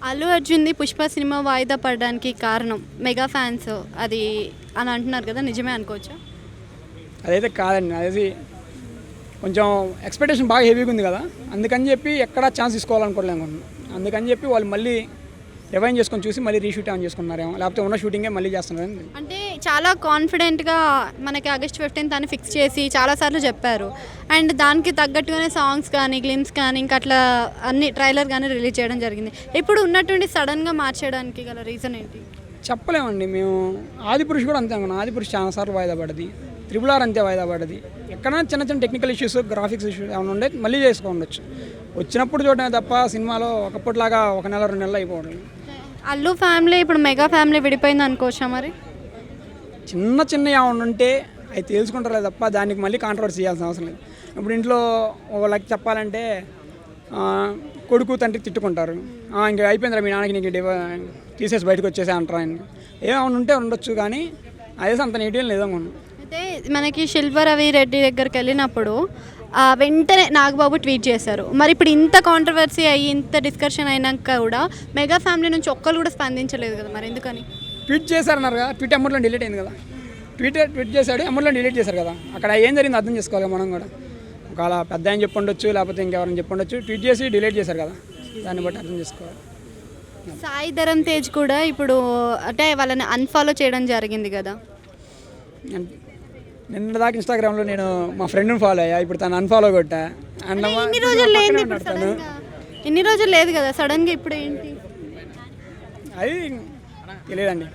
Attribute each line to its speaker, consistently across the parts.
Speaker 1: Allu అర్జున్‌ది 'Pushpa' cinema వాయిదా పడడానికి కారణం మెగా ఫ్యాన్స్ అది అని అంటున్నారు కదా! నిజమే అనుకోవచ్చా?
Speaker 2: అదైతే కాదండి. అదేసి కొంచెం ఎక్స్‌పెక్టేషన్ బాగా హెవీగా ఉంది కదా! అందుకని చెప్పి ఎక్కడా ఛాన్స్ తీసుకోవాలనుకోవట్లేదు. అందుకని చెప్పి వాళ్ళు మళ్ళీ రివైండ్ చేసుకొని చూసి మళ్ళీ రీషూట్ ఏమైనా చేసుకుంటున్నారేమో, లేకపోతే ఉన్న షూటింగే మళ్ళీ చేస్తున్నారని.
Speaker 1: అంటే చాలా కాన్ఫిడెంట్‌గా మనకి ఆగస్ట్ 15th అని ఫిక్స్ చేసి చాలా సార్లు చెప్పారు. అండ్ దానికి తగ్గట్టుగానే సాంగ్స్ కానీ, గ్లిమ్స్ కానీ ఇంకా అట్లా అన్ని ట్రైలర్ గానీ రిలీజ్ చేయడం జరిగింది. ఇప్పుడు ఉన్నట్టుండి సడన్‌గా మార్చేయడానికి గల రీజన్ ఏంటి?
Speaker 2: చెప్పలేమండి మేము. ఆదిపురుష్ కూడా అంతే అనుకున్నాం. ఆదిపురుష్ చాలా సార్లు వాయిదా పడ్డది. త్రిబుల్ ఆర్ అంతే వాయిదా పడ్డది. ఎక్కడైనా చిన్న చిన్న టెక్నికల్ ఇష్యూస్, గ్రాఫిక్స్ ఇష్యూస్ ఏమైనా ఉండే మళ్ళీ చేసుకోండొచ్చు. వచ్చినప్పుడు చూడటమే తప్ప సినిమాలో ఒకప్పటిలాగా 1 నెల 2 నెలలు అయిపోవడం.
Speaker 1: అల్లు ఫ్యామిలీ ఇప్పుడు మెగా ఫ్యామిలీ విడిపోయింది అనుకోవచ్చా మరి?
Speaker 2: చిన్న చిన్న ఏమైనా ఉంటే అవి తెలుసుకుంటారు తప్ప దానికి మళ్ళీ కాంట్రవర్సీ చేయాల్సిన అవసరం లేదు. ఇప్పుడు ఇంట్లో వాళ్ళకి చెప్పాలంటే కొడుకు తండ్రి తిట్టుకుంటారు. ఇంక అయిపోయిందిరా మీ నాన్నకి నీకు తీసేసి బయటకు వచ్చేసే అంటారు. ఆయన ఏమైనా ఉంటే ఉండొచ్చు, కానీ అదేసి అంత నెగిటివ్ లేదనుకున్నాను.
Speaker 1: అయితే మనకి శిల్ప రవి రెడ్డి దగ్గరికి వెళ్ళినప్పుడు వెంటనే నాగబాబు ట్వీట్ చేశారు. మరి ఇప్పుడు ఇంత కాంట్రవర్సీ అయ్యి ఇంత డిస్కషన్ అయినాక కూడా మెగా ఫ్యామిలీ నుంచి ఒక్కరు కూడా స్పందించలేదు కదా, మరి ఎందుకని?
Speaker 2: ట్వీట్ చేశారన్నారు కదా, ట్వీట్ అమౌంట్లో డిలీట్ అయింది కదా. ట్వీట్ చేశాడు, అమౌంట్లో డిలీట్ చేశారు కదా. అక్కడ ఏం జరిగింది అర్థం చేసుకోవాలి మనం కూడా. ఒకవేళ పెద్ద ఆయన చెప్పుండొచ్చు, లేకపోతే ఇంకెవరైనా చెప్పుండొచ్చు. ట్వీట్ చేసి డిలీట్ చేశారు కదా, దాన్ని బట్టి అర్థం చేసుకోవాలి.
Speaker 1: సాయి ధరమ్ తేజ్ కూడా ఇప్పుడు అంటే వాళ్ళని అన్ఫాలో చేయడం జరిగింది కదా.
Speaker 2: నిన్న దాకా ఇన్స్టాగ్రామ్లో నేను మా ఫ్రెండ్ని ఫాలో అయ్యా, ఇప్పుడు తను అన్ఫాలో కొట్టా. అండ్
Speaker 1: ఇన్ని రోజులు లేదు, ఇన్ని రోజులు లేదు కదా, సడన్గా ఇప్పుడు ఏంటి
Speaker 2: అది తెలియదండి.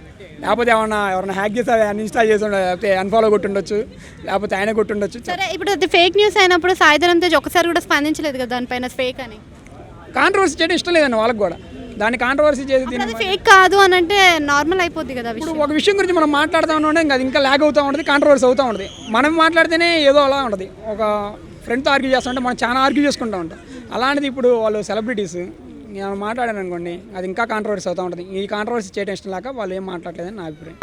Speaker 2: లేకపోతే ఎవరైనా హ్యాక్ చేసి అన్ఇన్స్టాల్ చేసి ఉండదు, లేకపోతే అన్ఫాలో కొట్టుండొచ్చు, లేకపోతే ఆయన కొట్టుండొచ్చు.
Speaker 1: సరే, ఇప్పుడు అది ఫేక్ న్యూస్ అయినప్పుడు సాయి ధరమ్ తేజ్ ఒకసారి కూడా స్పందించలేదు కదా దానిపైన, ఫేక్ అని.
Speaker 2: కాంట్రవర్సీ చేయడం ఇష్టం లేదండి వాళ్ళకి కూడా. దాన్ని కాంట్రవర్సీ చేసి
Speaker 1: అది ఫేక్ కాదు అని అంటే నార్మల్ అయిపోద్ది కదా.
Speaker 2: ఇప్పుడు ఒక విషయం గురించి మనం మాట్లాడుతూ ఉంటే ఇంకా అది ఇంకా ల్యాగ్ అవుతూ ఉంటుంది, కాంట్రవర్సీ అవుతూ ఉంటుంది. మనం మాట్లాడితేనే ఏదో అలా ఉంటుంది. ఒక ఫ్రెండ్తో ఆర్గ్యూ చేస్తుంటే మనం చాలా ఆర్గ్యూ చేసుకుంటూ ఉంటాం. అలాంటిది ఇప్పుడు వాళ్ళు సెలబ్రిటీస్ నేను మాట్లాడాను అనుకోండి, అది ఇంకా కాంట్రవర్సీ అవుతూ ఉంటుంది. ఈ కాంట్రవర్సీ చేయడం ఇష్టం లేక వాళ్ళు ఏం మాట్లాడలేదని నా అభిప్రాయం.